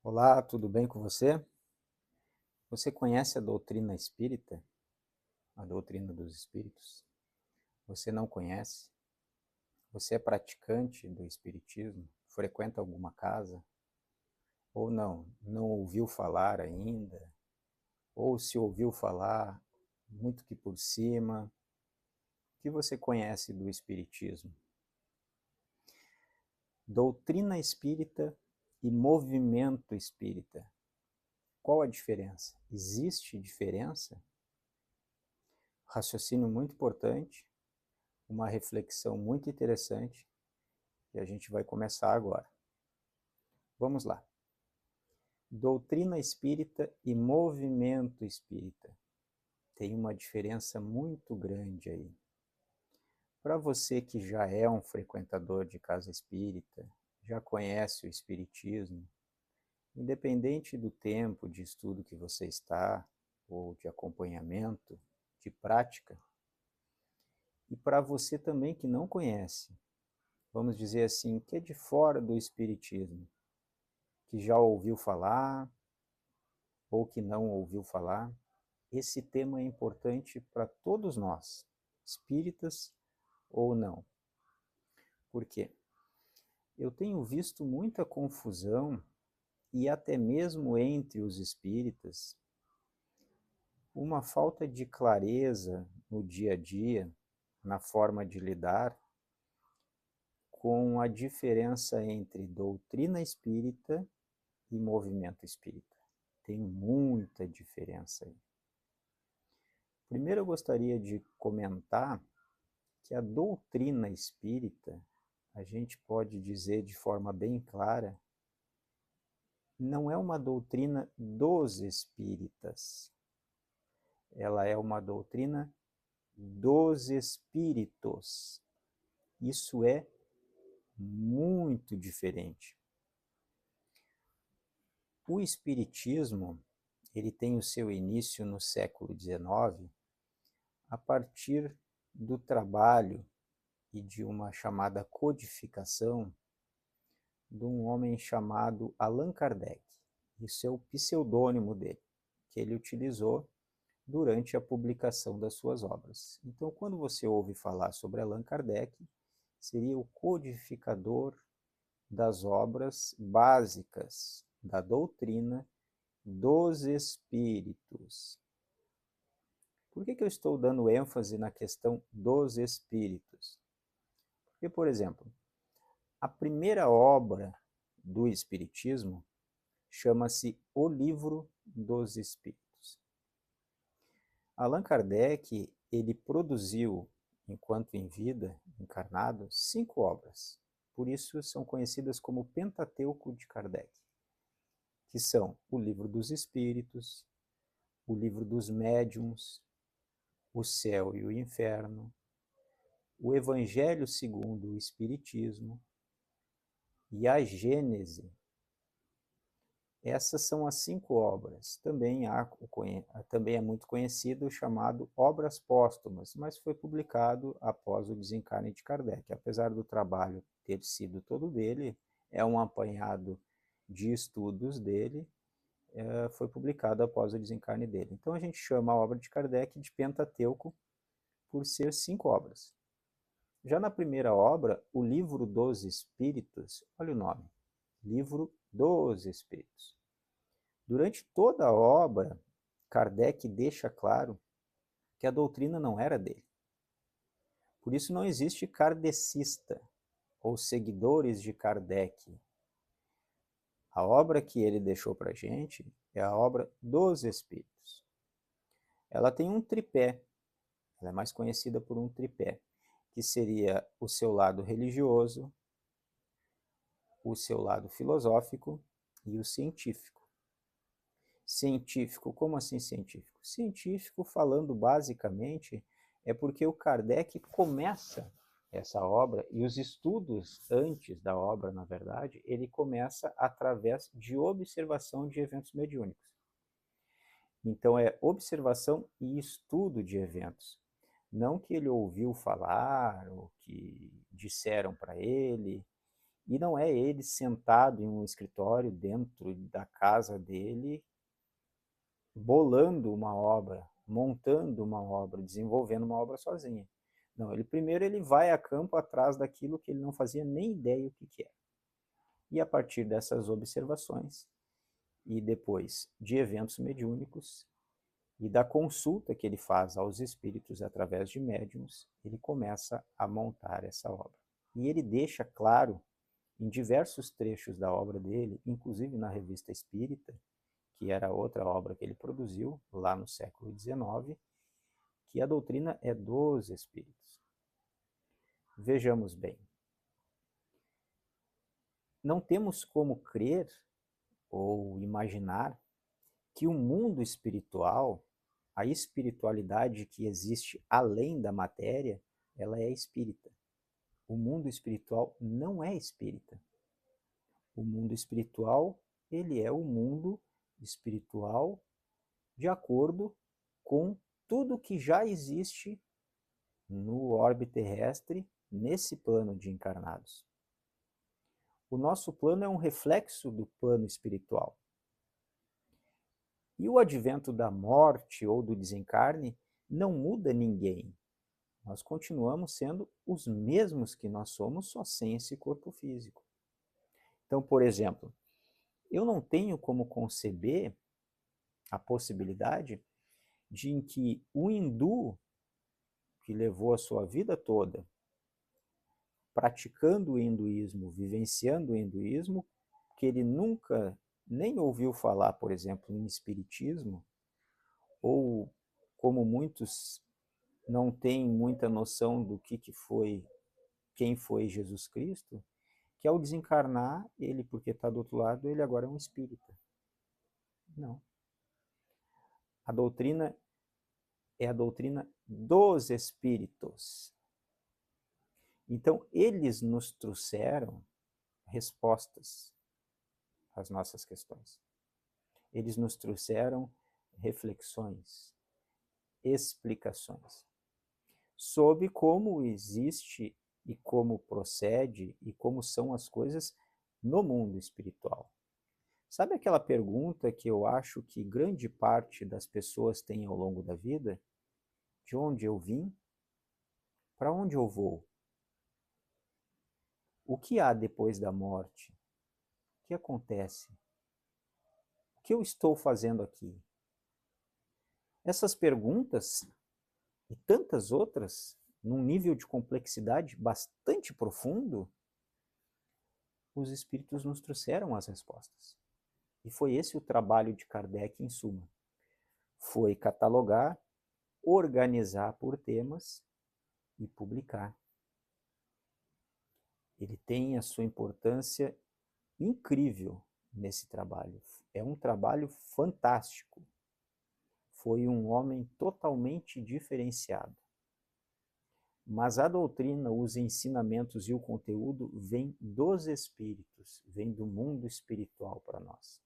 Olá, tudo bem com você? Você conhece a doutrina espírita, a doutrina dos espíritos? Você não conhece? Você é praticante do espiritismo? Frequenta alguma casa? Ou não? Não ouviu falar ainda? Ou se ouviu falar, muito que por cima? O que você conhece do espiritismo? Doutrina espírita e movimento espírita. Qual a diferença? Existe diferença? Raciocínio muito importante, uma reflexão muito interessante que a gente vai começar agora. Vamos lá. Doutrina espírita e movimento espírita. Tem uma diferença muito grande aí. Para você que já é um frequentador de casa espírita, já conhece o espiritismo, independente do tempo de estudo que você está, ou de acompanhamento, de prática, e para você também que não conhece, vamos dizer assim, que é de fora do espiritismo, que já ouviu falar ou que não ouviu falar, esse tema é importante para todos nós, espíritas ou não. Por quê? Eu tenho visto muita confusão, e até mesmo entre os espíritas, uma falta de clareza no dia a dia, na forma de lidar com a diferença entre doutrina espírita e movimento espírita. Tem muita diferença aí. Primeiro eu gostaria de comentar que a doutrina espírita, a gente pode dizer de forma bem clara, não é uma doutrina dos espíritas. Ela é uma doutrina dos espíritos. Isso é muito diferente. O espiritismo, ele tem o seu início no século XIX, a partir do trabalho e de uma chamada codificação de um homem chamado Allan Kardec. Isso é o pseudônimo dele, que ele utilizou durante a publicação das suas obras. Então, quando você ouve falar sobre Allan Kardec, seria o codificador das obras básicas da doutrina dos espíritos. Por que eu estou dando ênfase na questão dos espíritos? Porque, por exemplo, a primeira obra do Espiritismo chama-se O Livro dos Espíritos. Allan Kardec, ele produziu, enquanto em vida, encarnado, 5 obras. Por isso são conhecidas como Pentateuco de Kardec, que são o Livro dos Espíritos, o Livro dos Médiuns, o Céu e o Inferno, o Evangelho segundo o Espiritismo e a Gênese. Essas são as 5 obras. Também é muito conhecido o chamado Obras Póstumas, mas foi publicado após o desencarne de Kardec. Apesar do trabalho ter sido todo dele, é um apanhado de estudos dele, foi publicado após o desencarne dele. Então a gente chama a obra de Kardec de Pentateuco por ser 5 obras. Já na primeira obra, o Livro dos Espíritos, olha o nome, Livro dos Espíritos. Durante toda a obra, Kardec deixa claro que a doutrina não era dele. Por isso não existe kardecista ou seguidores de Kardec. A obra que ele deixou para a gente é a obra dos Espíritos. Ela tem um tripé, ela é mais conhecida por um tripé, que seria o seu lado religioso, o seu lado filosófico e o científico. Científico, como assim científico? Científico, falando basicamente, é porque o Kardec começa essa obra, e os estudos antes da obra, na verdade, ele começa através de observação de eventos mediúnicos. Então é observação e estudo de eventos. Não que ele ouviu falar, ou que disseram para ele, E não é ele sentado em um escritório dentro da casa dele, bolando uma obra, montando uma obra, desenvolvendo uma obra sozinho. Não, primeiro ele vai a campo atrás daquilo que ele não fazia nem ideia o que era. E a partir dessas observações, e depois de eventos mediúnicos, e da consulta que ele faz aos espíritos através de médiuns, ele começa a montar essa obra. E ele deixa claro, em diversos trechos da obra dele, inclusive na Revista Espírita, que era outra obra que ele produziu lá no século XIX, que a doutrina é dos espíritos. Vejamos bem. Não temos como crer ou imaginar que o mundo espiritual, a espiritualidade que existe além da matéria, ela é espírita. O mundo espiritual não é espírita. O mundo espiritual, ele é o mundo espiritual de acordo com tudo que já existe no orbe terrestre, nesse plano de encarnados. O nosso plano é um reflexo do plano espiritual. E o advento da morte ou do desencarne não muda ninguém. Nós continuamos sendo os mesmos que nós somos, só sem esse corpo físico. Então, por exemplo, eu não tenho como conceber a possibilidade de em que o hindu, que levou a sua vida toda praticando o hinduísmo, vivenciando o hinduísmo, que ele nunca nem ouviu falar, por exemplo, em espiritismo, ou como muitos não têm muita noção do que foi, quem foi Jesus Cristo, que ao desencarnar, ele, porque está do outro lado, ele agora é um espírita. Não. A doutrina é a doutrina dos espíritos. Então, eles nos trouxeram respostas às nossas questões. Eles nos trouxeram reflexões, explicações sobre como existe e como procede e como são as coisas no mundo espiritual. Sabe aquela pergunta que eu acho que grande parte das pessoas tem ao longo da vida? De onde eu vim? Para onde eu vou? O que há depois da morte? O que acontece? O que eu estou fazendo aqui? Essas perguntas e tantas outras, num nível de complexidade bastante profundo, os espíritos nos trouxeram as respostas. E foi esse o trabalho de Kardec, em suma. Foi catalogar, organizar por temas e publicar. Ele tem a sua importância incrível nesse trabalho. É um trabalho fantástico. Foi um homem totalmente diferenciado. Mas a doutrina, os ensinamentos e o conteúdo vêm dos espíritos, vêm do mundo espiritual para nós.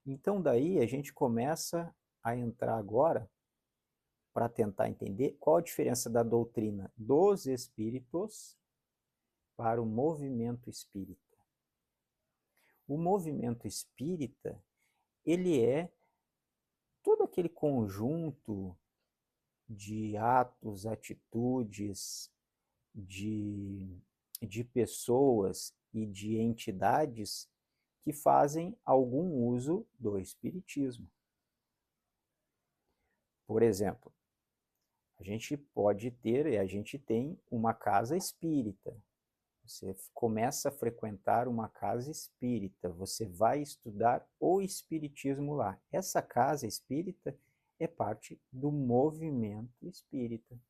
Então daí a gente começa a entrar agora para tentar entender qual a diferença da doutrina dos espíritos para o movimento espírita. O movimento espírita, ele é todo aquele conjunto de atos, atitudes, de pessoas e de entidades que fazem algum uso do espiritismo. Por exemplo, a gente pode ter, e a gente tem, uma casa espírita. Você começa a frequentar uma casa espírita, você vai estudar o espiritismo lá. Essa casa espírita é parte do movimento espírita.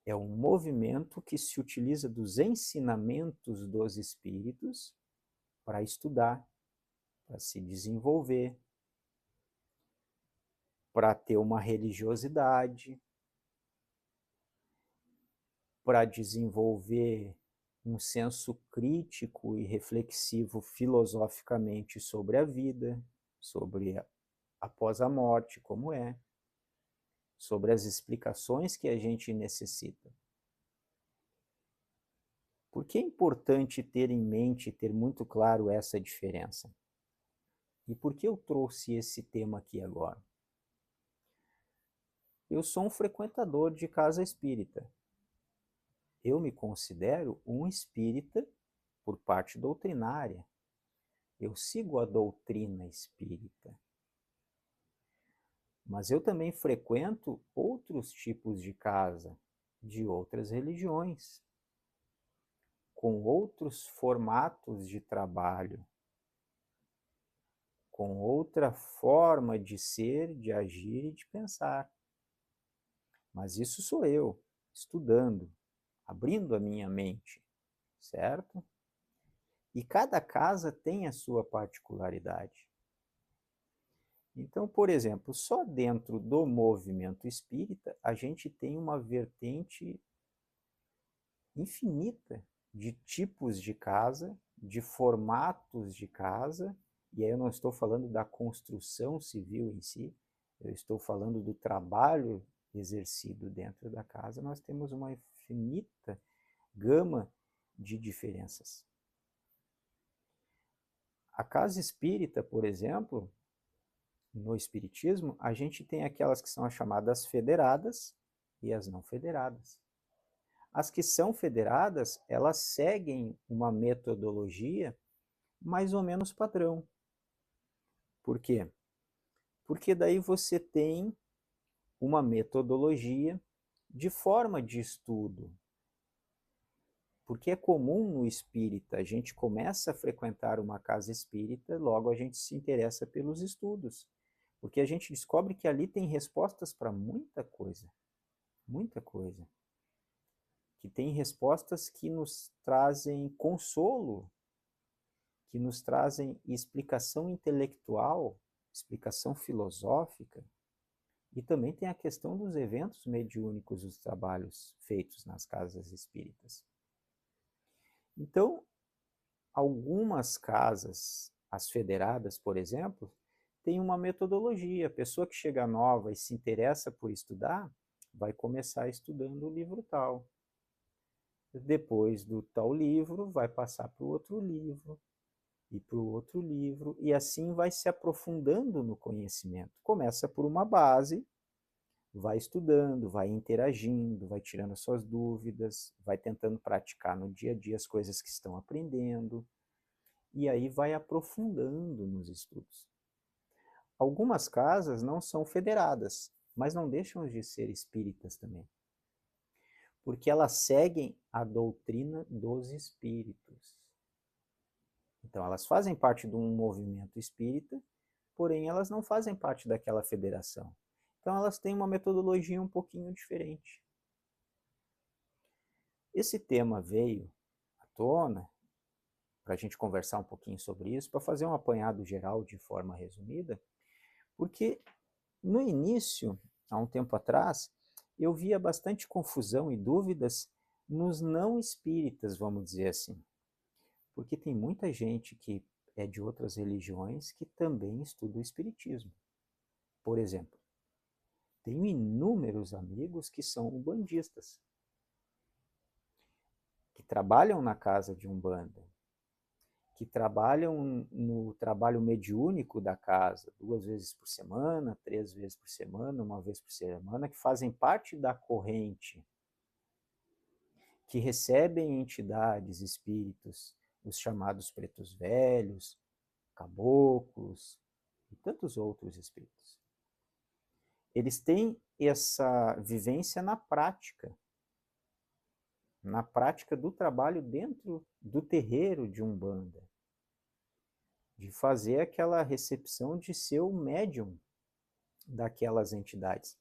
É um movimento que se utiliza dos ensinamentos dos espíritos para estudar, para se desenvolver, para ter uma religiosidade, para desenvolver um senso crítico e reflexivo filosoficamente sobre a vida, sobre após a morte, como é, sobre as explicações que a gente necessita. Por que é importante ter em mente, ter muito claro essa diferença? E por que eu trouxe esse tema aqui agora? Eu sou um frequentador de casa espírita. Eu me considero um espírita por parte doutrinária. Eu sigo a doutrina espírita. Mas eu também frequento outros tipos de casa, de outras religiões, com outros formatos de trabalho, com outra forma de ser, de agir e de pensar. Mas isso sou eu, estudando, abrindo a minha mente, certo? E cada casa tem a sua particularidade. Então, por exemplo, só dentro do movimento espírita, a gente tem uma vertente infinita de tipos de casa, de formatos de casa, e aí eu não estou falando da construção civil em si, eu estou falando do trabalho exercido dentro da casa. Nós temos uma infinita gama de diferenças. A casa espírita, por exemplo, no espiritismo, a gente tem aquelas que são as chamadas federadas e as não federadas. As que são federadas, elas seguem uma metodologia mais ou menos padrão. Por quê? Porque daí você tem uma metodologia de forma de estudo. Porque é comum no espírita, a gente começa a frequentar uma casa espírita, logo a gente se interessa pelos estudos. Porque a gente descobre que ali tem respostas para muita coisa. Muita coisa. Que tem respostas que nos trazem consolo, que nos trazem explicação intelectual, explicação filosófica, e também tem a questão dos eventos mediúnicos, os trabalhos feitos nas casas espíritas. Então, algumas casas, as federadas, por exemplo, têm uma metodologia. A pessoa que chega nova e se interessa por estudar, vai começar estudando o livro tal. Depois do tal livro, vai passar para o outro livro, e para o outro livro, e assim vai se aprofundando no conhecimento. Começa por uma base, vai estudando, vai interagindo, vai tirando suas dúvidas, vai tentando praticar no dia a dia as coisas que estão aprendendo, e aí vai aprofundando nos estudos. Algumas casas não são federadas, mas não deixam de ser espíritas também, porque elas seguem a doutrina dos espíritos. Então, elas fazem parte de um movimento espírita, porém elas não fazem parte daquela federação. Então, elas têm uma metodologia um pouquinho diferente. Esse tema veio à tona para a gente conversar um pouquinho sobre isso, para fazer um apanhado geral de forma resumida, porque no início, há um tempo atrás, eu via bastante confusão e dúvidas nos não espíritas, vamos dizer assim. Porque tem muita gente que é de outras religiões que também estuda o espiritismo. Por exemplo, tenho inúmeros amigos que são umbandistas, que trabalham na casa de Umbanda, que trabalham no trabalho mediúnico da casa, 2 vezes por semana, 3 vezes por semana, 1 vez por semana, que fazem parte da corrente, que recebem entidades, espíritos, os chamados pretos velhos, caboclos e tantos outros espíritos. Eles têm essa vivência na prática do trabalho dentro do terreiro de Umbanda, de fazer aquela recepção, de ser o médium daquelas entidades.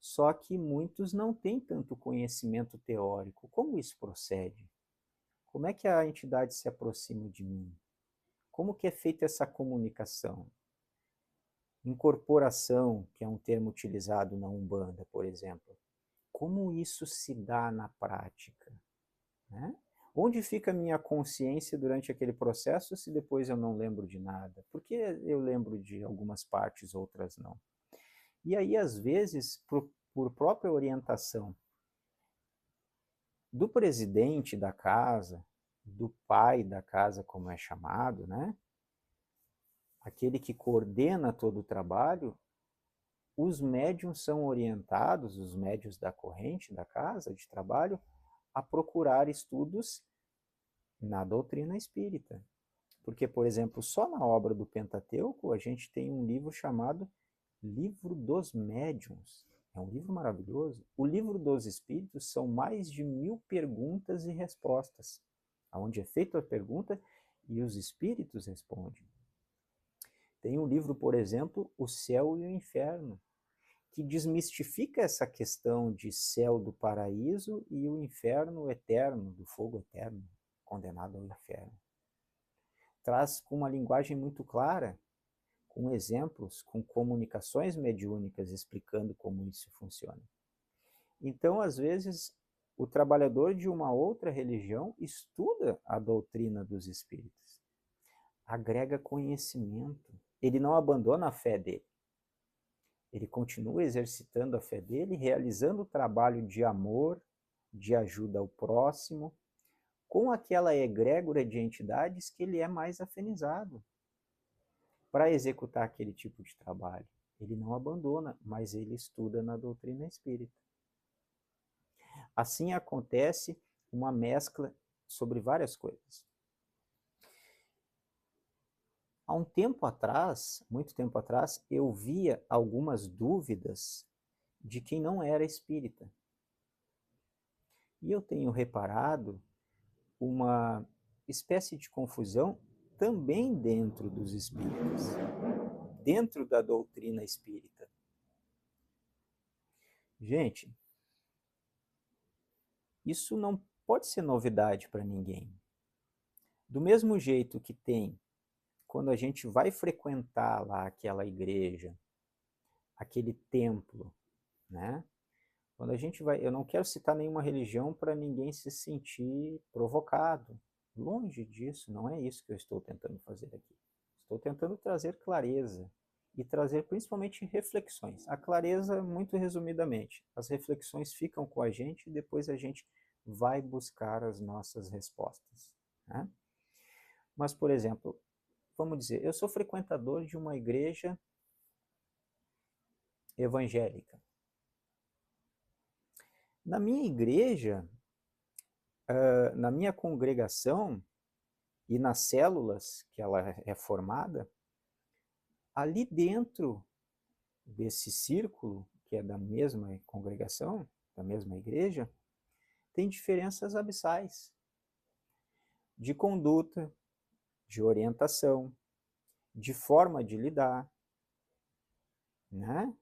Só que muitos não têm tanto conhecimento teórico. Como isso procede? Como é que a entidade se aproxima de mim? Como que é feita essa comunicação? Incorporação, que é um termo utilizado na Umbanda, por exemplo. Como isso se dá na prática? Né? Onde fica a minha consciência durante aquele processo se depois eu não lembro de nada? Porque eu lembro de algumas partes, outras não. E aí, às vezes, por própria orientação do presidente da casa, do pai da casa, como é chamado, né? Aquele que coordena todo o trabalho, os médiuns são orientados, os médiuns da corrente da casa de trabalho, a procurar estudos na doutrina espírita. Porque, por exemplo, só na obra do Pentateuco, a gente tem um livro chamado Livro dos Médiuns. É um livro maravilhoso. O Livro dos Espíritos são mais de 1000 perguntas e respostas, onde é feita a pergunta e os espíritos respondem. Tem um livro, por exemplo, O Céu e o Inferno, que desmistifica essa questão de céu do paraíso e o inferno eterno, do fogo eterno, condenado ao inferno. Traz com uma linguagem muito clara, com exemplos, com comunicações mediúnicas explicando como isso funciona. Então, às vezes, o trabalhador de uma outra religião estuda a doutrina dos espíritos, agrega conhecimento, ele não abandona a fé dele. Ele continua exercitando a fé dele, realizando o trabalho de amor, de ajuda ao próximo, com aquela egrégora de entidades que ele é mais afinizado para executar aquele tipo de trabalho. Ele não abandona, mas ele estuda na doutrina espírita. Assim acontece uma mescla sobre várias coisas. Há um tempo atrás, muito tempo atrás, eu via algumas dúvidas de quem não era espírita. E eu tenho reparado uma espécie de confusão também dentro dos espíritas, dentro da doutrina espírita. Gente, isso não pode ser novidade para ninguém. Do mesmo jeito que tem, quando a gente vai frequentar lá aquela igreja, aquele templo, né? Quando a gente vai, eu não quero citar nenhuma religião para ninguém se sentir provocado. Longe disso, não é isso que eu estou tentando fazer aqui. Estou tentando trazer clareza e trazer principalmente reflexões. A clareza, muito resumidamente, as reflexões ficam com a gente e depois a gente vai buscar as nossas respostas, né? Mas, por exemplo, vamos dizer, eu sou frequentador de uma igreja evangélica. Na minha igreja, na minha congregação e nas células que ela é formada, ali dentro desse círculo, que é da mesma congregação, da mesma igreja, tem diferenças abissais de conduta, de orientação, de forma de lidar, né?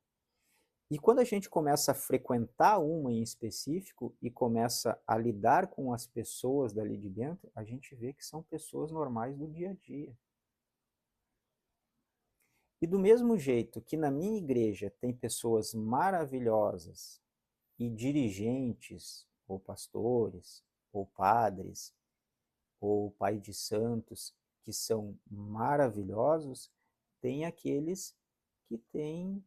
E quando a gente começa a frequentar uma em específico e começa a lidar com as pessoas dali de dentro, a gente vê que são pessoas normais do dia a dia. E do mesmo jeito que na minha igreja tem pessoas maravilhosas e dirigentes, ou pastores, ou padres, ou pai de santos, que são maravilhosos, tem aqueles que têm,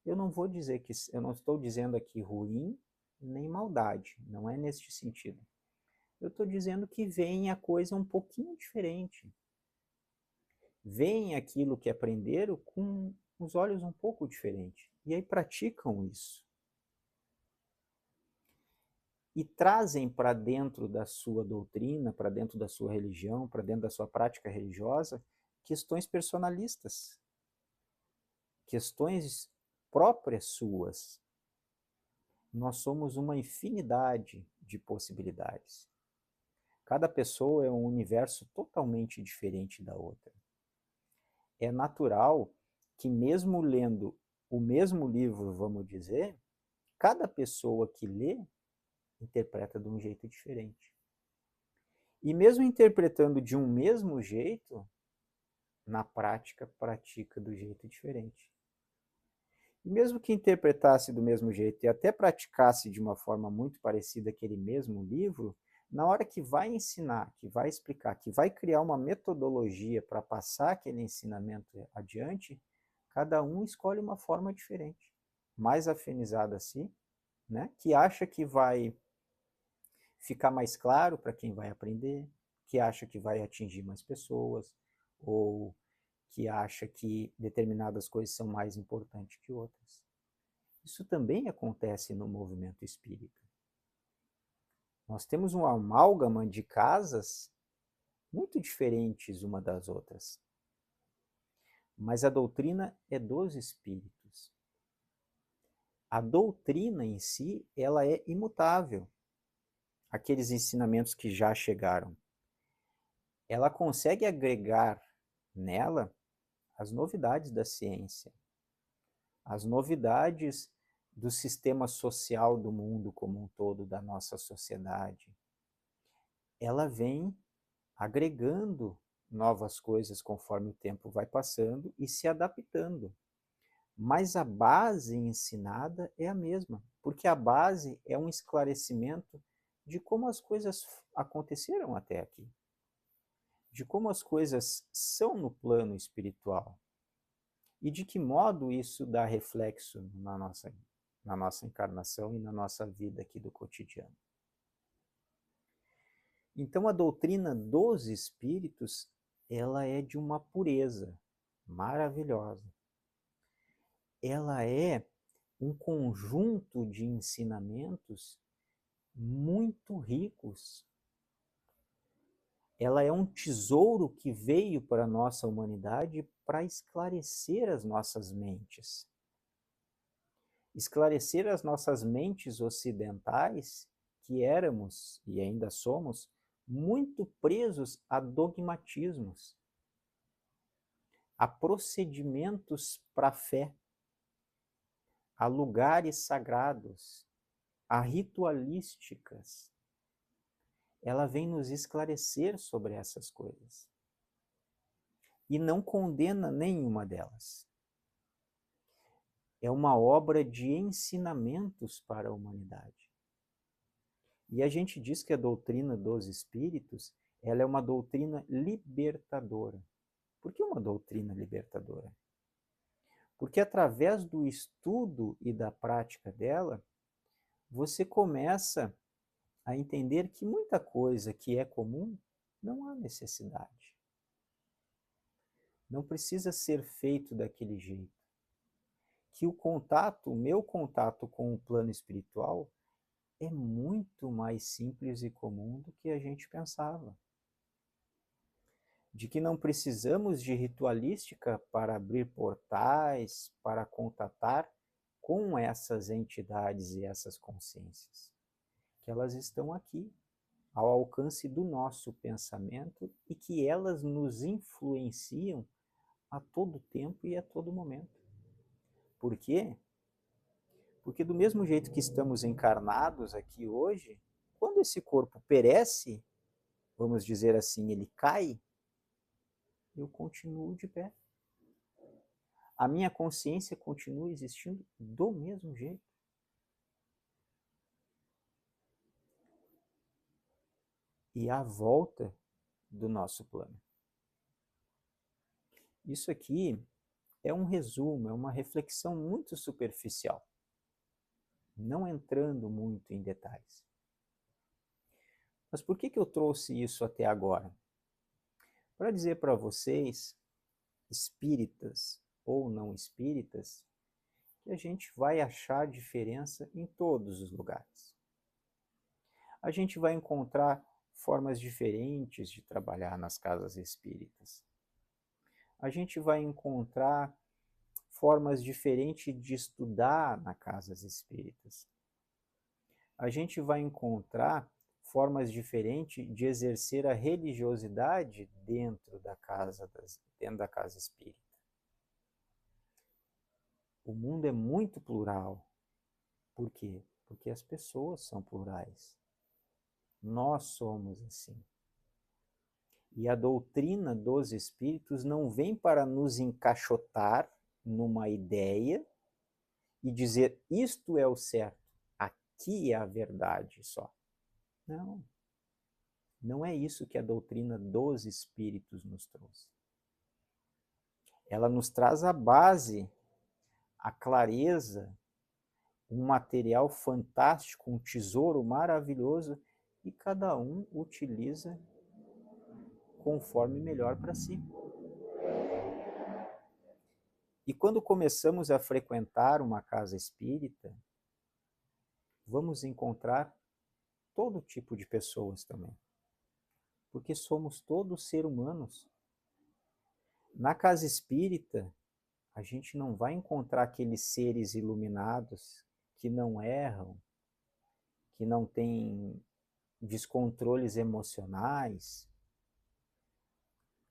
eu não vou dizer que, eu não estou dizendo aqui ruim, nem maldade, não é neste sentido. Eu estou dizendo que veem a coisa um pouquinho diferente. Veem aquilo que aprenderam com os olhos um pouco diferentes. E aí praticam isso. E trazem para dentro da sua doutrina, para dentro da sua religião, para dentro da sua prática religiosa, questões personalistas. Questões próprias suas. Nós somos uma infinidade de possibilidades. Cada pessoa é um universo totalmente diferente da outra. É natural que mesmo lendo o mesmo livro, vamos dizer, cada pessoa que lê interpreta de um jeito diferente. E mesmo interpretando de um mesmo jeito, na prática pratica do jeito diferente. E mesmo que interpretasse do mesmo jeito e até praticasse de uma forma muito parecida aquele mesmo livro, na hora que vai ensinar, que vai explicar, que vai criar uma metodologia para passar aquele ensinamento adiante, cada um escolhe uma forma diferente, mais afinizada a si, né? Que acha que vai ficar mais claro para quem vai aprender, que acha que vai atingir mais pessoas, ou que acha que determinadas coisas são mais importantes que outras. Isso também acontece no movimento espírita. Nós temos uma amálgama de casas muito diferentes uma das outras. Mas a doutrina é dos espíritos. A doutrina em si, ela é imutável. Aqueles ensinamentos que já chegaram. Ela consegue agregar nela as novidades da ciência, as novidades do sistema social do mundo como um todo, da nossa sociedade. Ela vem agregando novas coisas conforme o tempo vai passando e se adaptando. Mas a base ensinada é a mesma, porque a base é um esclarecimento de como as coisas aconteceram até aqui, de como as coisas são no plano espiritual e de que modo isso dá reflexo na nossa encarnação e na nossa vida aqui do cotidiano. Então a doutrina dos espíritos, ela é de uma pureza maravilhosa. Ela é um conjunto de ensinamentos muito ricos. Ela é um tesouro que veio para a nossa humanidade para esclarecer as nossas mentes. Esclarecer as nossas mentes ocidentais, que éramos e ainda somos muito presos a dogmatismos, a procedimentos para a fé, a lugares sagrados, a ritualísticas. Ela vem nos esclarecer sobre essas coisas. E não condena nenhuma delas. É uma obra de ensinamentos para a humanidade. E a gente diz que a doutrina dos espíritos, ela é uma doutrina libertadora. Por que uma doutrina libertadora? Porque através do estudo e da prática dela, você começa a entender que muita coisa que é comum não há necessidade. Não precisa ser feito daquele jeito. Que o meu contato com o plano espiritual é muito mais simples e comum do que a gente pensava. De que não precisamos de ritualística para abrir portais, para contatar com essas entidades e essas consciências. Que elas estão aqui, ao alcance do nosso pensamento e que elas nos influenciam a todo tempo e a todo momento. Por quê? Porque do mesmo jeito que estamos encarnados aqui hoje, quando esse corpo perece, vamos dizer assim, ele cai, eu continuo de pé. A minha consciência continua existindo do mesmo jeito. E à volta do nosso plano. Isso aqui é um resumo, é uma reflexão muito superficial, não entrando muito em detalhes. Mas por que eu trouxe isso até agora? Para dizer para vocês, espíritas ou não espíritas, que a gente vai achar diferença em todos os lugares. A gente vai encontrar formas diferentes de trabalhar nas casas espíritas. A gente vai encontrar formas diferentes de estudar nas casas espíritas. A gente vai encontrar formas diferentes de exercer a religiosidade dentro da casa espírita. O mundo é muito plural. Por quê? Porque as pessoas são plurais. Nós somos assim. E a doutrina dos espíritos não vem para nos encaixotar numa ideia e dizer isto é o certo, aqui é a verdade só. Não. Não é isso que a doutrina dos espíritos nos trouxe. Ela nos traz a base, a clareza, um material fantástico, um tesouro maravilhoso, e cada um utiliza conforme melhor para si. E quando começamos a frequentar uma casa espírita, vamos encontrar todo tipo de pessoas também, porque somos todos seres humanos. Na casa espírita, a gente não vai encontrar aqueles seres iluminados que não erram, que não têm descontroles emocionais,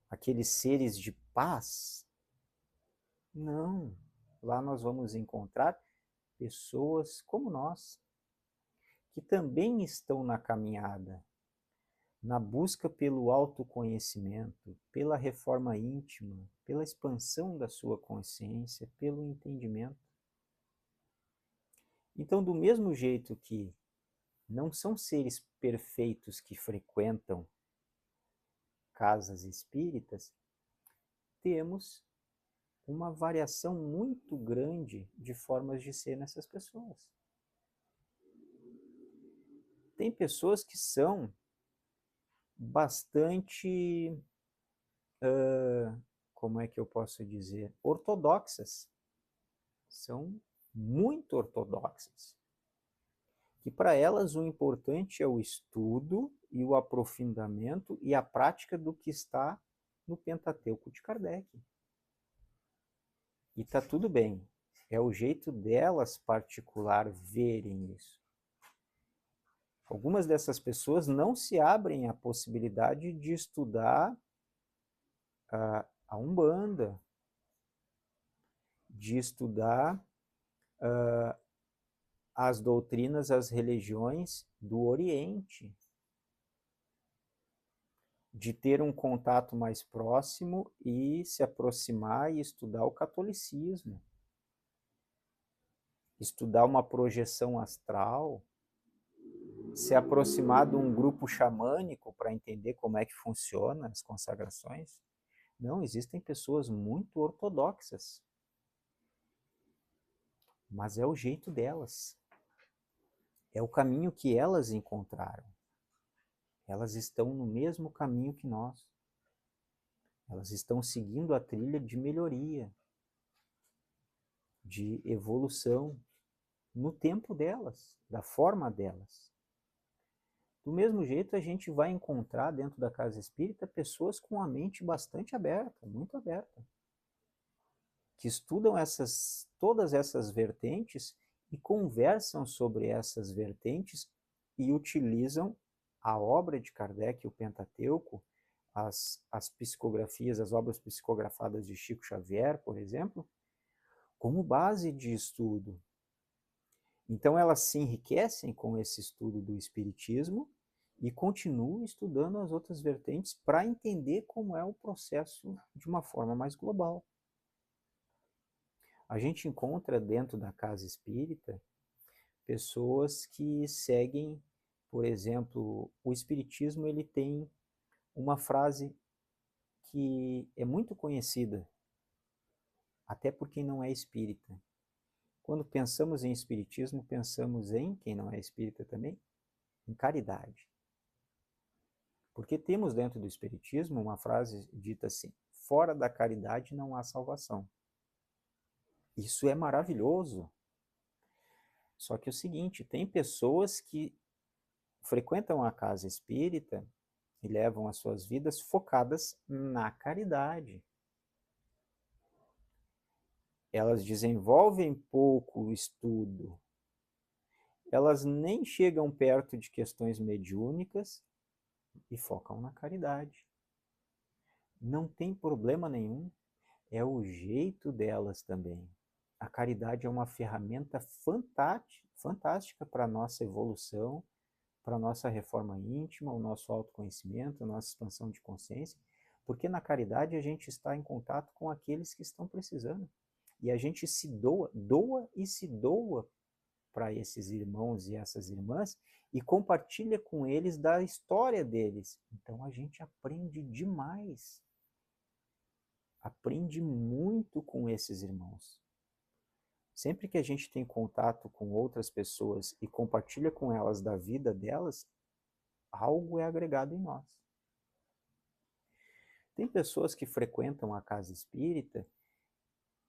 aqueles seres de paz. Não. Lá nós vamos encontrar pessoas como nós, que também estão na caminhada, na busca pelo autoconhecimento, pela reforma íntima, pela expansão da sua consciência, pelo entendimento. Então, do mesmo jeito que não são seres perfeitos que frequentam casas espíritas, temos uma variação muito grande de formas de ser nessas pessoas. Tem pessoas que são bastante, como é que eu posso dizer, ortodoxas. São muito ortodoxas. Que para elas o importante é o estudo e o aprofundamento e a prática do que está no Pentateuco de Kardec. E está tudo bem. É o jeito delas particular verem isso. Algumas dessas pessoas não se abrem à possibilidade de estudar a Umbanda, de estudar as doutrinas, as religiões do Oriente, de ter um contato mais próximo e se aproximar e estudar o catolicismo, estudar uma projeção astral, se aproximar de um grupo xamânico para entender como é que funciona as consagrações. Não, existem pessoas muito ortodoxas, mas é o jeito delas. É o caminho que elas encontraram. Elas estão no mesmo caminho que nós. Elas estão seguindo a trilha de melhoria, de evolução, no tempo delas, da forma delas. Do mesmo jeito, a gente vai encontrar dentro da casa espírita pessoas com a mente bastante aberta, muito aberta, que estudam todas essas vertentes e conversam sobre essas vertentes e utilizam a obra de Kardec, o Pentateuco, as psicografias, as obras psicografadas de Chico Xavier, por exemplo, como base de estudo. Então elas se enriquecem com esse estudo do Espiritismo e continuam estudando as outras vertentes para entender como é o processo de uma forma mais global. A gente encontra dentro da casa espírita pessoas que seguem, por exemplo, o Espiritismo, ele tem uma frase que é muito conhecida, até por quem não é espírita. Quando pensamos em espiritismo, pensamos em, quem não é espírita também, em caridade. Porque temos dentro do espiritismo uma frase dita assim: fora da caridade não há salvação. Isso é maravilhoso. Só que é o seguinte, tem pessoas que frequentam a casa espírita e levam as suas vidas focadas na caridade. Elas desenvolvem pouco o estudo. Elas nem chegam perto de questões mediúnicas e focam na caridade. Não tem problema nenhum, é o jeito delas também. A caridade é uma ferramenta fantástica para a nossa evolução, para a nossa reforma íntima, o nosso autoconhecimento, a nossa expansão de consciência, porque na caridade a gente está em contato com aqueles que estão precisando. E a gente se doa e se doa para esses irmãos e essas irmãs e compartilha com eles da história deles. Então a gente aprende demais. Aprende muito com esses irmãos. Sempre que a gente tem contato com outras pessoas e compartilha com elas da vida delas, algo é agregado em nós. Tem pessoas que frequentam a casa espírita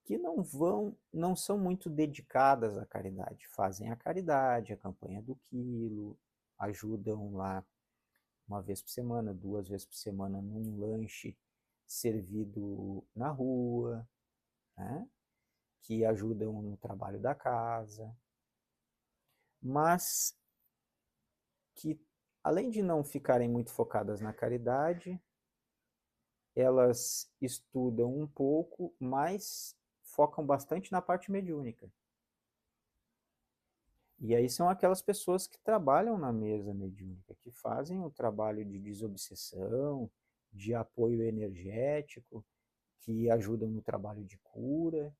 que não são muito dedicadas à caridade. Fazem a caridade, a campanha do quilo, ajudam lá uma vez por semana, 2 vezes por semana, num lanche servido na rua, né? Que ajudam no trabalho da casa, mas que, além de não ficarem muito focadas na caridade, elas estudam um pouco, mas focam bastante na parte mediúnica. E aí são aquelas pessoas que trabalham na mesa mediúnica, que fazem o trabalho de desobsessão, de apoio energético, que ajudam no trabalho de cura,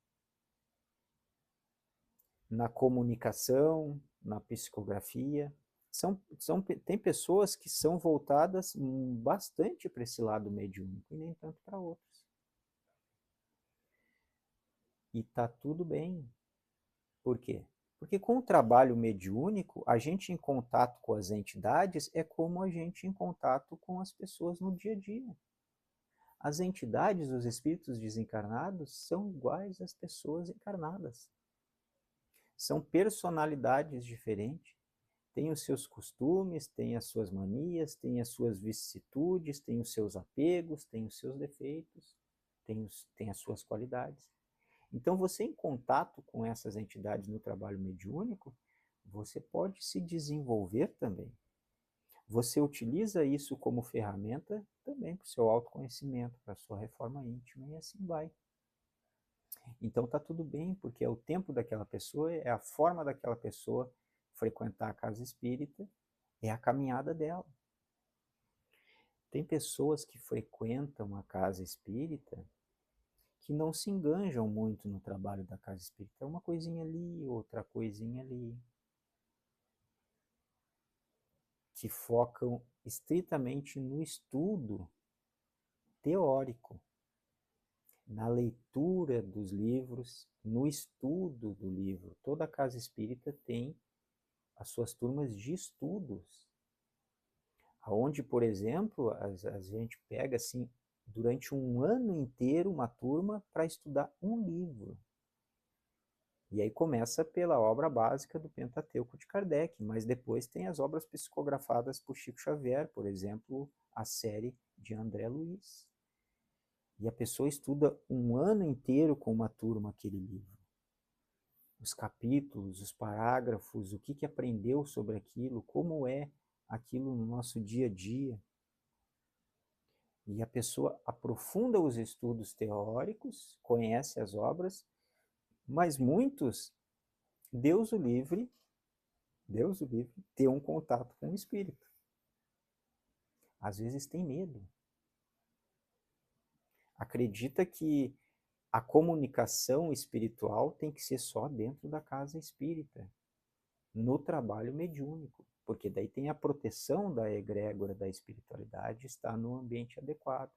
na comunicação, na psicografia. Tem pessoas que são voltadas bastante para esse lado mediúnico e nem tanto para outros. E tá tudo bem. Por quê? Porque com o trabalho mediúnico, a gente em contato com as entidades é como a gente em contato com as pessoas no dia a dia. As entidades, os espíritos desencarnados, são iguais às pessoas encarnadas. São personalidades diferentes, têm os seus costumes, têm as suas manias, têm as suas vicissitudes, têm os seus apegos, têm os seus defeitos, têm as suas qualidades. Então, você em contato com essas entidades no trabalho mediúnico, você pode se desenvolver também. Você utiliza isso como ferramenta também para o seu autoconhecimento, para a sua reforma íntima e assim vai. Então tá tudo bem, porque é o tempo daquela pessoa, é a forma daquela pessoa frequentar a casa espírita, é a caminhada dela. Tem pessoas que frequentam a casa espírita que não se enganjam muito no trabalho da casa espírita. É uma coisinha ali, outra coisinha ali. Que focam estritamente no estudo teórico, na leitura dos livros, no estudo do livro. Toda casa espírita tem as suas turmas de estudos, aonde, por exemplo, a gente pega assim durante um ano inteiro uma turma para estudar um livro. E aí começa pela obra básica do Pentateuco de Kardec, mas depois tem as obras psicografadas por Chico Xavier, por exemplo, a série de André Luiz. E a pessoa estuda um ano inteiro com uma turma aquele livro. Os capítulos, os parágrafos, o que aprendeu sobre aquilo, como é aquilo no nosso dia a dia. E a pessoa aprofunda os estudos teóricos, conhece as obras, mas muitos, Deus o livre, ter um contato com o espírito. Às vezes tem medo. Acredita que a comunicação espiritual tem que ser só dentro da casa espírita, no trabalho mediúnico, porque daí tem a proteção da egrégora da espiritualidade, está no ambiente adequado.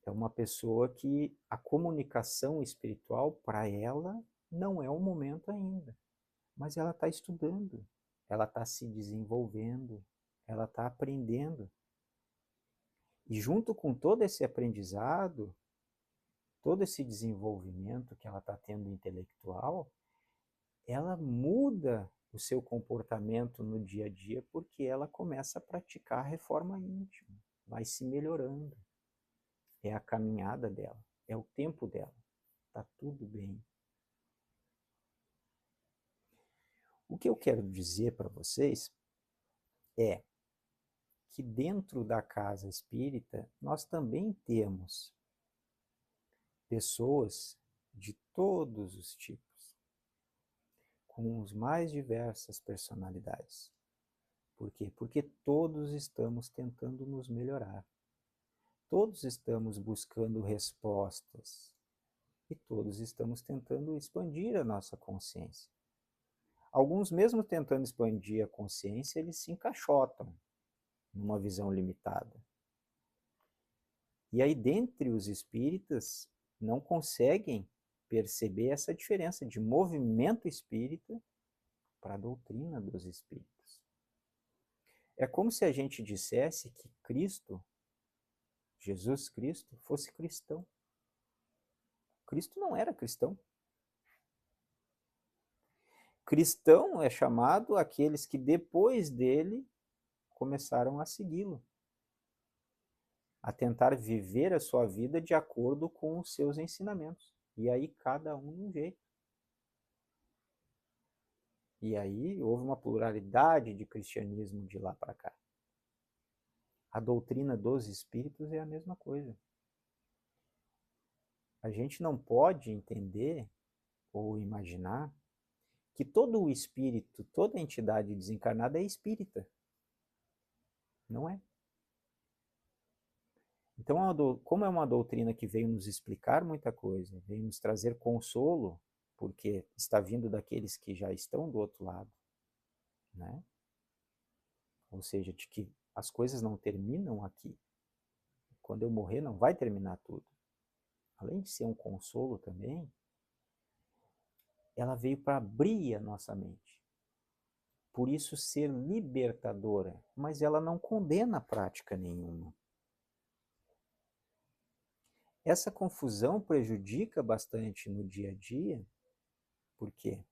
É uma pessoa que a comunicação espiritual, para ela, não é o momento ainda, mas ela está estudando, ela está se desenvolvendo, ela está aprendendo. E junto com todo esse aprendizado, todo esse desenvolvimento que ela está tendo intelectual, ela muda o seu comportamento no dia a dia porque ela começa a praticar a reforma íntima, vai se melhorando. É a caminhada dela, é o tempo dela, está tudo bem. O que eu quero dizer para vocês é que dentro da casa espírita nós também temos pessoas de todos os tipos, com as mais diversas personalidades. Por quê? Porque todos estamos tentando nos melhorar. Todos estamos buscando respostas e todos estamos tentando expandir a nossa consciência. Alguns, mesmo tentando expandir a consciência, eles se encaixotam numa visão limitada. E aí, dentre os espíritas, não conseguem perceber essa diferença de movimento espírita para a doutrina dos espíritos. É como se a gente dissesse que Cristo Jesus Cristo, fosse cristão. Cristo não era cristão. Cristão é chamado aqueles que depois dele começaram a segui-lo, a tentar viver a sua vida de acordo com os seus ensinamentos. E aí cada um de um jeito. E aí houve uma pluralidade de cristianismo de lá para cá. A doutrina dos espíritos é a mesma coisa. A gente não pode entender ou imaginar que todo o espírito, toda entidade desencarnada é espírita. Não é. Então, como é uma doutrina que veio nos explicar muita coisa, veio nos trazer consolo, porque está vindo daqueles que já estão do outro lado, né? Ou seja, de que as coisas não terminam aqui. Quando eu morrer, não vai terminar tudo. Além de ser um consolo também, ela veio para abrir a nossa mente. Por isso ser libertadora, mas ela não condena prática nenhuma. Essa confusão prejudica bastante no dia a dia. Por quê?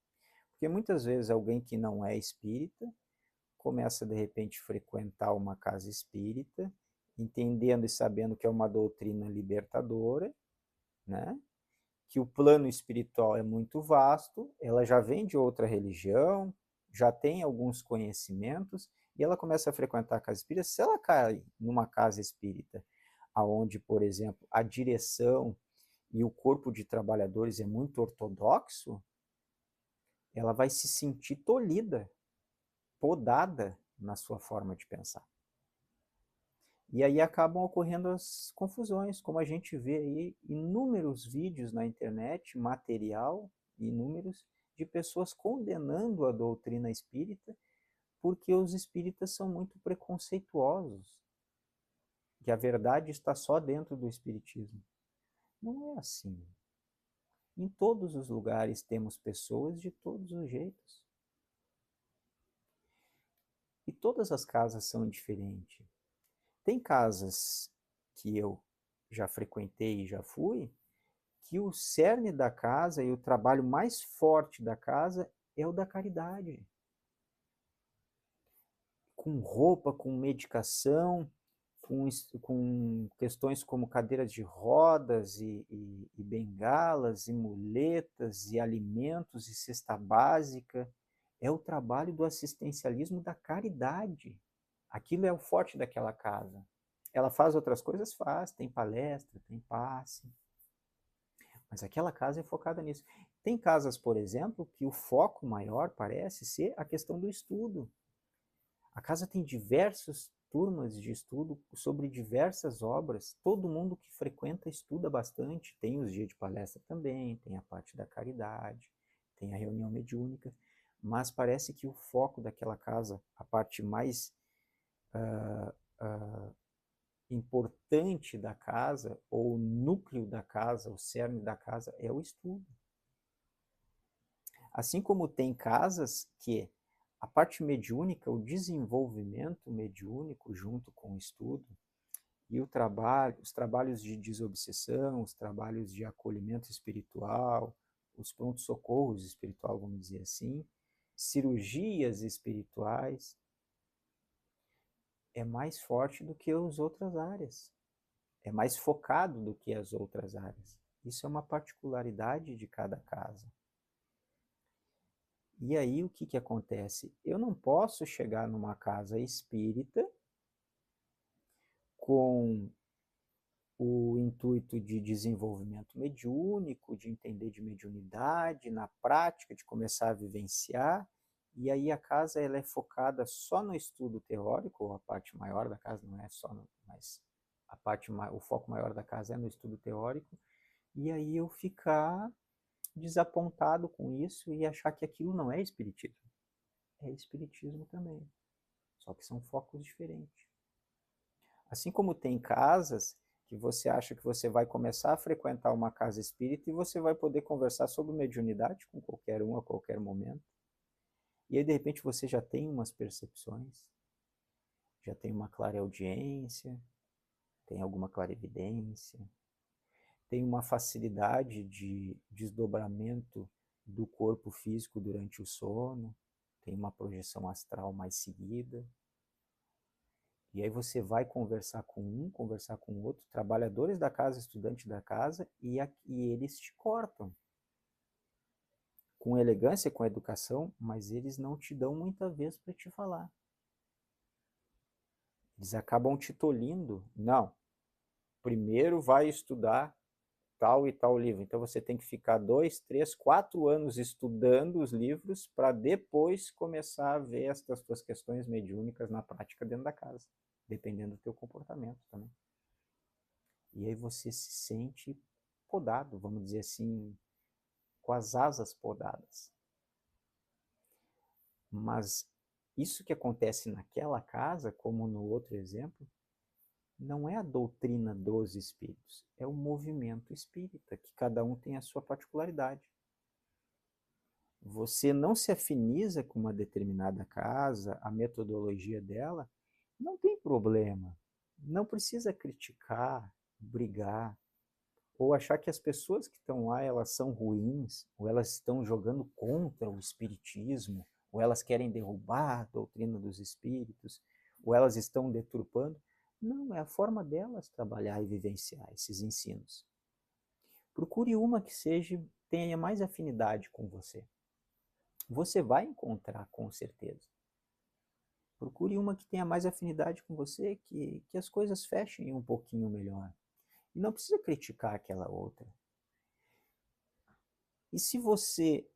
Porque muitas vezes alguém que não é espírita começa de repente a frequentar uma casa espírita, entendendo e sabendo que é uma doutrina libertadora, né? Que o plano espiritual é muito vasto, ela já vem de outra religião, já tem alguns conhecimentos, e ela começa a frequentar a casa espírita. Se ela cai numa casa espírita, aonde, por exemplo, a direção e o corpo de trabalhadores é muito ortodoxo, ela vai se sentir tolhida, podada na sua forma de pensar. E aí acabam ocorrendo as confusões, como a gente vê aí inúmeros vídeos na internet, material, inúmeros, de pessoas condenando a doutrina espírita porque os espíritas são muito preconceituosos, que a verdade está só dentro do espiritismo. Não é assim. Em todos os lugares temos pessoas de todos os jeitos. E todas as casas são diferentes. Tem casas que eu já frequentei e já fui, que o cerne da casa e o trabalho mais forte da casa é o da caridade. Com roupa, com medicação, com questões como cadeiras de rodas e bengalas e muletas e alimentos e cesta básica. É o trabalho do assistencialismo da caridade. Aquilo é o forte daquela casa. Ela faz outras coisas? Faz, tem palestra, tem passe. Mas aquela casa é focada nisso. Tem casas, por exemplo, que o foco maior parece ser a questão do estudo. A casa tem diversas turmas de estudo sobre diversas obras. Todo mundo que frequenta estuda bastante. Tem os dias de palestra também, tem a parte da caridade, tem a reunião mediúnica. Mas parece que o foco daquela casa, a parte mais importante da casa, ou o núcleo da casa, o cerne da casa, é o estudo. Assim como tem casas que a parte mediúnica, o desenvolvimento mediúnico junto com o estudo, e os trabalhos de desobsessão, os trabalhos de acolhimento espiritual, os prontos-socorros espiritual, vamos dizer assim, cirurgias espirituais, é mais forte do que as outras áreas. É mais focado do que as outras áreas. Isso é uma particularidade de cada casa. E aí o que, que acontece? Eu não posso chegar numa casa espírita com o intuito de desenvolvimento mediúnico, de entender de mediunidade, na prática, de começar a vivenciar, e aí a casa ela é focada só no estudo teórico, ou a parte maior da casa não é só, mas o foco maior da casa é no estudo teórico, e aí eu ficar desapontado com isso e achar que aquilo não é espiritismo. É espiritismo também, só que são focos diferentes. Assim como tem casas que você acha que você vai começar a frequentar uma casa espírita e você vai poder conversar sobre mediunidade com qualquer um a qualquer momento. E aí, de repente, você já tem umas percepções, já tem uma clareaudiência, tem alguma clarividência, tem uma facilidade de desdobramento do corpo físico durante o sono, tem uma projeção astral mais seguida. E aí você vai conversar com um, conversar com o outro, trabalhadores da casa, estudante da casa, e eles te cortam. Com elegância, com educação, mas eles não te dão muita vez para te falar. Eles acabam te tolindo. Não, primeiro vai estudar tal e tal livro. Então você tem que ficar 2, 3, 4 anos estudando os livros para depois começar a ver estas tuas questões mediúnicas na prática dentro da casa, dependendo do teu comportamento também. E aí você se sente podado, vamos dizer assim, com as asas podadas. Mas isso que acontece naquela casa, como no outro exemplo, não é a doutrina dos espíritos, é o movimento espírita, que cada um tem a sua particularidade. Você não se afiniza com uma determinada casa, a metodologia dela, não tem problema. Não precisa criticar, brigar, ou achar que as pessoas que estão lá, elas são ruins, ou elas estão jogando contra o espiritismo, ou elas querem derrubar a doutrina dos espíritos, ou elas estão deturpando. Não, é a forma delas trabalhar e vivenciar esses ensinos. Procure uma que tenha mais afinidade com você. Você vai encontrar, com certeza. Procure uma que tenha mais afinidade com você, que as coisas fechem um pouquinho melhor. E não precisa criticar aquela outra. E se você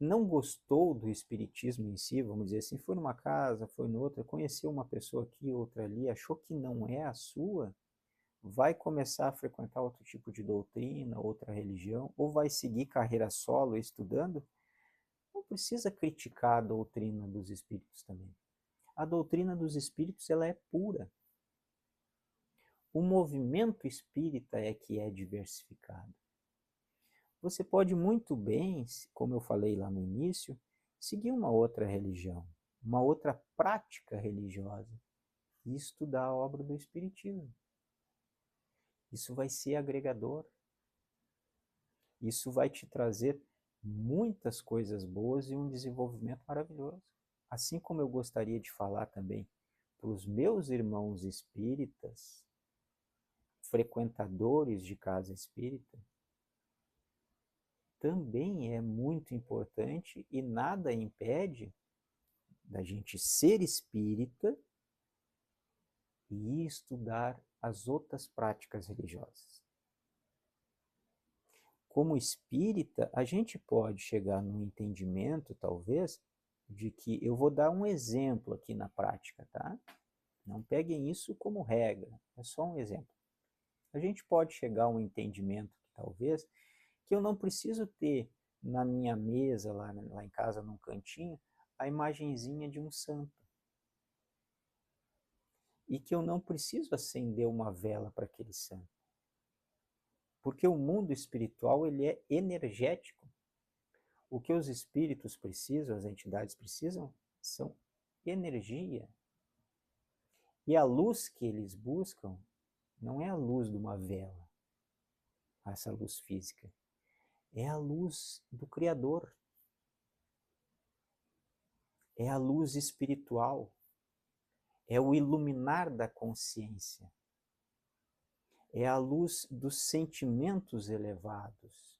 não gostou do espiritismo em si, vamos dizer assim, foi numa casa, foi noutra, conheceu uma pessoa aqui, outra ali, achou que não é a sua, vai começar a frequentar outro tipo de doutrina, outra religião, ou vai seguir carreira solo estudando, não precisa criticar a doutrina dos espíritos também. A doutrina dos espíritos, ela é pura. O movimento espírita é que é diversificado. Você pode muito bem, como eu falei lá no início, seguir uma outra religião, uma outra prática religiosa e estudar a obra do Espiritismo. Isso vai ser agregador. Isso vai te trazer muitas coisas boas e um desenvolvimento maravilhoso. Assim como eu gostaria de falar também para os meus irmãos espíritas, frequentadores de casa espírita, também é muito importante e nada impede da gente ser espírita e estudar as outras práticas religiosas. Como espírita, a gente pode chegar num entendimento, talvez, de que eu vou dar um exemplo aqui na prática, tá? Não peguem isso como regra, é só um exemplo. A gente pode chegar a um entendimento, talvez, que eu não preciso ter na minha mesa, lá em casa, num cantinho, a imagenzinha de um santo. E que eu não preciso acender uma vela para aquele santo. Porque o mundo espiritual, ele é energético. O que os espíritos precisam, as entidades precisam, são energia. E a luz que eles buscam não é a luz de uma vela, essa luz física. É a luz do Criador. É a luz espiritual. É o iluminar da consciência. É a luz dos sentimentos elevados.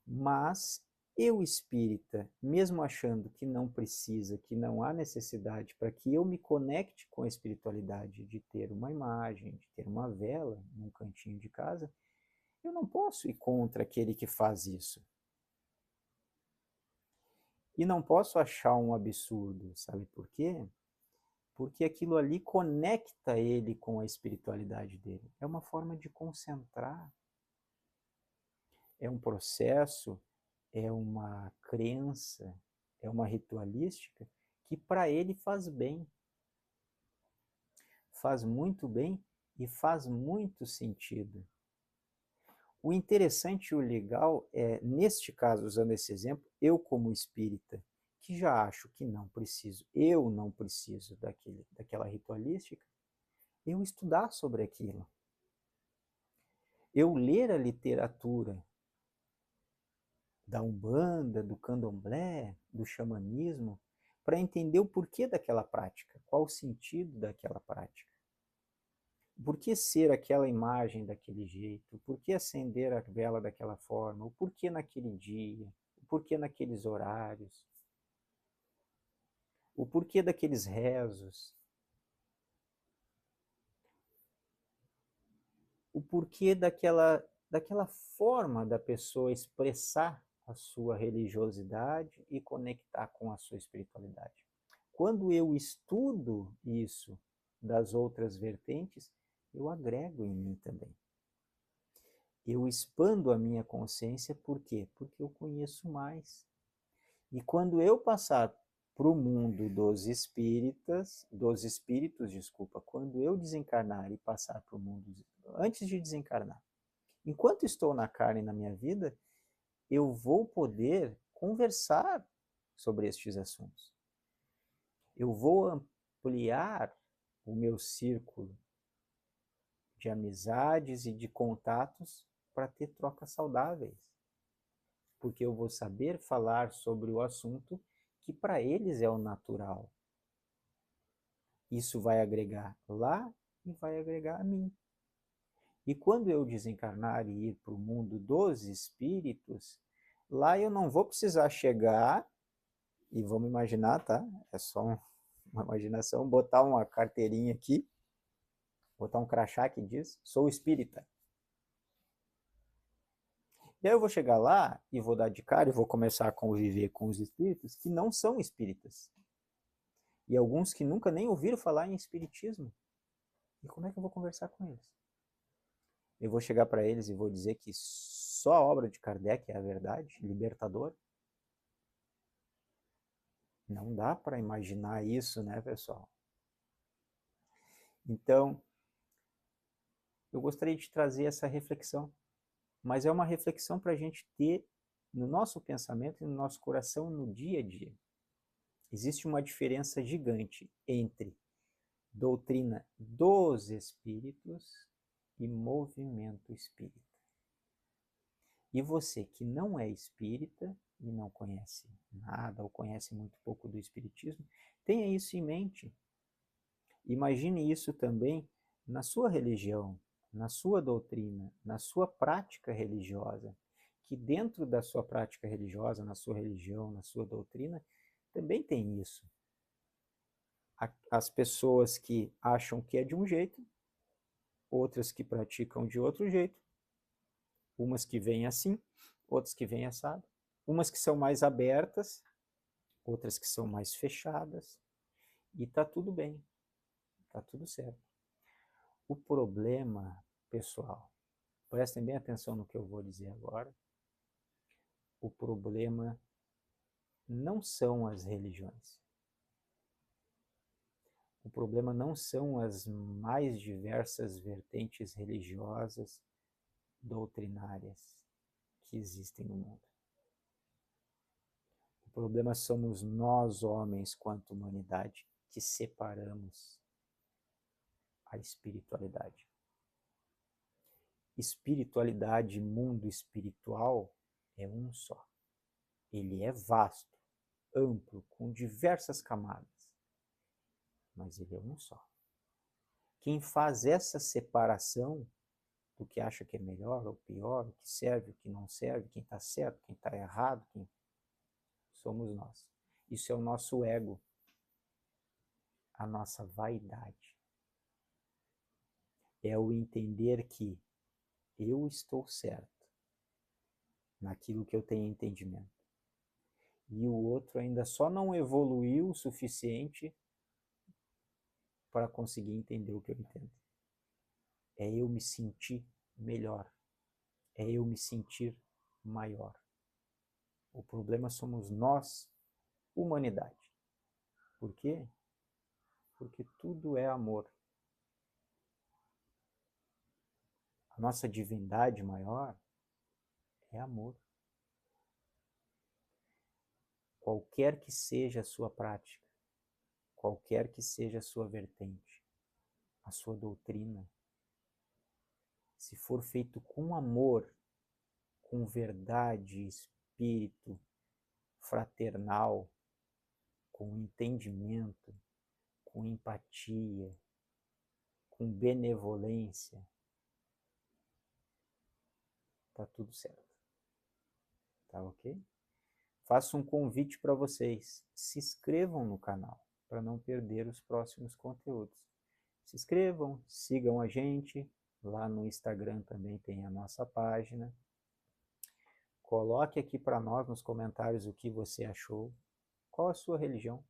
Mas eu, espírita, mesmo achando que não precisa, que não há necessidade para que eu me conecte com a espiritualidade de ter uma imagem, de ter uma vela num cantinho de casa, eu não posso ir contra aquele que faz isso. E não posso achar um absurdo, sabe por quê? Porque aquilo ali conecta ele com a espiritualidade dele. É uma forma de concentrar. É um processo, é uma crença, é uma ritualística que para ele faz bem. Faz muito bem e faz muito sentido. O interessante e o legal é, neste caso, usando esse exemplo, eu como espírita, que já acho que não preciso, eu não preciso daquela ritualística, eu estudar sobre aquilo. Eu ler a literatura da Umbanda, do Candomblé, do xamanismo, para entender o porquê daquela prática, qual o sentido daquela prática. Por que ser aquela imagem daquele jeito? Por que acender a vela daquela forma? O porquê naquele dia? O porquê naqueles horários? O porquê daqueles rezos? O porquê daquela forma da pessoa expressar a sua religiosidade e conectar com a sua espiritualidade. Quando eu estudo isso das outras vertentes, eu agrego em mim também. Eu expando a minha consciência, por quê? Porque eu conheço mais. E quando eu passar para o mundo dos espíritos, desculpa, quando eu desencarnar e passar para o mundo, antes de desencarnar, enquanto estou na carne na minha vida, eu vou poder conversar sobre estes assuntos. Eu vou ampliar o meu círculo de amizades e de contatos para ter trocas saudáveis. Porque eu vou saber falar sobre o assunto que para eles é o natural. Isso vai agregar lá e vai agregar a mim. E quando eu desencarnar e ir para o mundo dos espíritos, lá eu não vou precisar chegar, e vamos imaginar, tá? É só uma imaginação, botar uma carteirinha aqui, botar um crachá que diz, sou espírita. E aí eu vou chegar lá e vou dar de cara e vou começar a conviver com os espíritos que não são espíritas. E alguns que nunca nem ouviram falar em espiritismo. E como é que eu vou conversar com eles? Eu vou chegar para eles e vou dizer que só a obra de Kardec é a verdade, libertador? Não dá para imaginar isso, né, pessoal? Então, eu gostaria de trazer essa reflexão, mas é uma reflexão para a gente ter no nosso pensamento e no nosso coração no dia a dia. Existe uma diferença gigante entre doutrina dos espíritos e movimento espírita. E você que não é espírita e não conhece nada ou conhece muito pouco do espiritismo, tenha isso em mente. Imagine isso também na sua religião, na sua doutrina, na sua prática religiosa, que dentro da sua prática religiosa, na sua religião, na sua doutrina, também tem isso. As pessoas que acham que é de um jeito, outras que praticam de outro jeito, umas que vêm assim, outras que vêm assado, umas que são mais abertas, outras que são mais fechadas, e tá tudo bem, tá tudo certo. O problema, pessoal, prestem bem atenção no que eu vou dizer agora, o problema não são as religiões. O problema não são as mais diversas vertentes religiosas, doutrinárias que existem no mundo. O problema somos nós, homens, quanto humanidade, que separamos a espiritualidade. Espiritualidade e mundo espiritual é um só. Ele é vasto, amplo, com diversas camadas, mas ele é um só. Quem faz essa separação do que acha que é melhor ou pior, o que serve, o que não serve, quem está certo, quem está errado, somos nós. Isso é o nosso ego, a nossa vaidade. É o entender que eu estou certo naquilo que eu tenho entendimento. E o outro ainda só não evoluiu o suficiente para conseguir entender o que eu entendo. É eu me sentir melhor. É eu me sentir maior. O problema somos nós, humanidade. Por quê? Porque tudo é amor. A nossa divindade maior é amor. Qualquer que seja a sua prática, qualquer que seja a sua vertente, a sua doutrina, se for feito com amor, com verdade, espírito fraternal, com entendimento, com empatia, com benevolência, tá tudo certo. Tá ok? Faço um convite para vocês. Se inscrevam no canal para não perder os próximos conteúdos. Se inscrevam, sigam a gente. Lá no Instagram também tem a nossa página. Coloque aqui para nós nos comentários o que você achou. Qual a sua religião?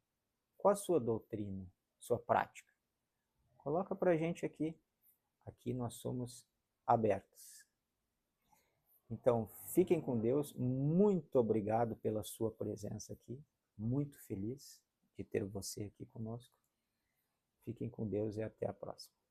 Qual a sua doutrina? Sua prática? Coloca para a gente aqui. Aqui nós somos abertos. Então, fiquem com Deus. Muito obrigado pela sua presença aqui. Muito feliz de ter você aqui conosco. Fiquem com Deus e até a próxima.